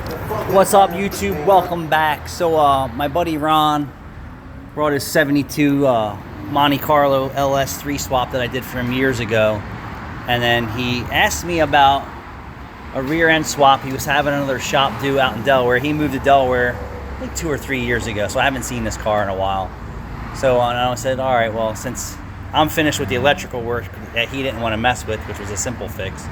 What's up, YouTube? Welcome back. So my buddy Ron brought his 72 Monte Carlo LS3 swap that I did for him years ago, and then he asked me about a rear end swap. He was having another shop do out in Delaware. He moved to Delaware like 2 or 3 years ago, so I haven't seen this car in a while. So I said, all right, well, since I'm finished with the electrical work that he didn't want to mess with, which was a simple fix,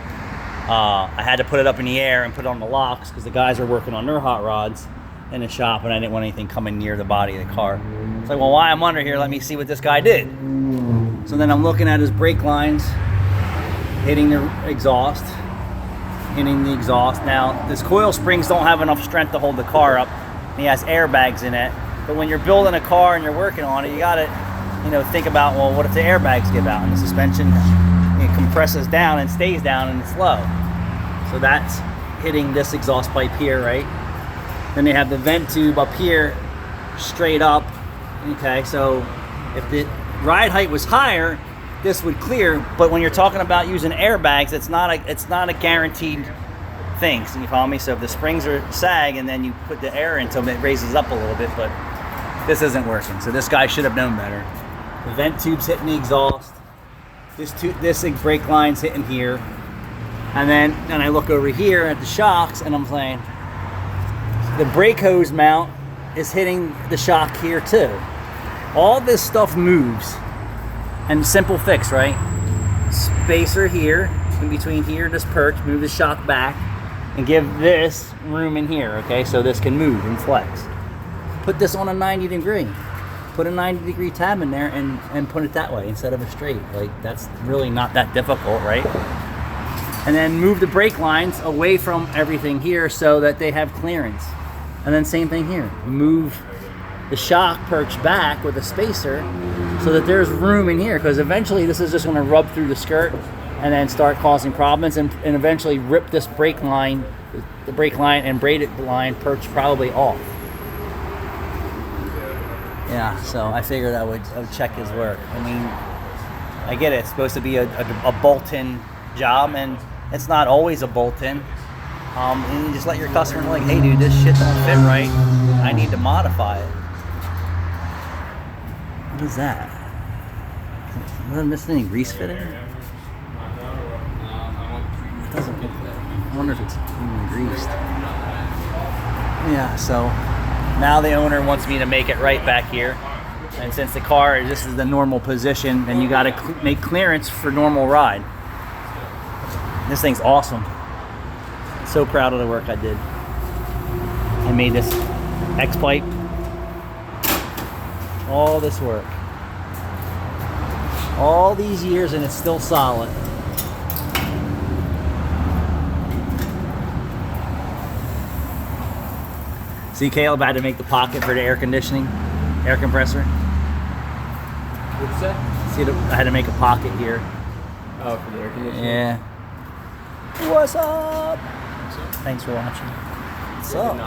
I had to put it up in the air and put it on the locks because the guys are working on their hot rods in the shop, and I didn't want anything coming near the body of the car. It's like, well, while I'm under here, let me see what this guy did. So then I'm looking at his brake lines, hitting the exhaust. Now, this coil springs don't have enough strength to hold the car up. He has airbags in it, but when you're building a car and you're working on it, you gotta, think about, well, what if the airbags give out and the suspension compresses down and stays down and it's low? So that's hitting this exhaust pipe here, right? Then they have the vent tube up here, straight up. Okay, so if the ride height was higher, this would clear. But when you're talking about using airbags, it's not a guaranteed thing. So you follow me? So if the springs are sag and then you put the air in until it raises up a little bit, but this isn't working. So this guy should have known better. The vent tube's hitting the exhaust. This brake line's hitting here. And then I look over here at the shocks and I'm saying, the brake hose mount is hitting the shock here too. All this stuff moves. And simple fix, right? Spacer here, in between here and this perch, move the shock back and give this room in here, okay? So this can move and flex. Put this on a 90 degree. Put a 90-degree tab in there and put it that way instead of a straight. Like, that's really not that difficult, right? And then move the brake lines away from everything here so that they have clearance. And then same thing here. Move the shock perch back with a spacer so that there's room in here, because eventually this is just going to rub through the skirt and then start causing problems and eventually rip this brake line, the brake line and braided line perch probably off. Yeah, so I figured I would check his work. I mean, I get it. It's supposed to be a bolt-in job, and it's not always a bolt-in. And you just let your customer know, like, hey, dude, this shit don't fit right. I need to modify it. What is that? Was I missing any grease fitting? It doesn't look good. I wonder if it's even greased. Yeah, so now the owner wants me to make it right back here. And since the car, this is the normal position, then you gotta make clearance for normal ride. This thing's awesome. So proud of the work I did. I made this X-pipe. All this work. All these years and it's still solid. See, Caleb, I had to make the pocket for the air conditioning, air compressor. What's that? See, I had to make a pocket here. Oh, for the air conditioning? Yeah. What's up? Thanks for watching. What's up?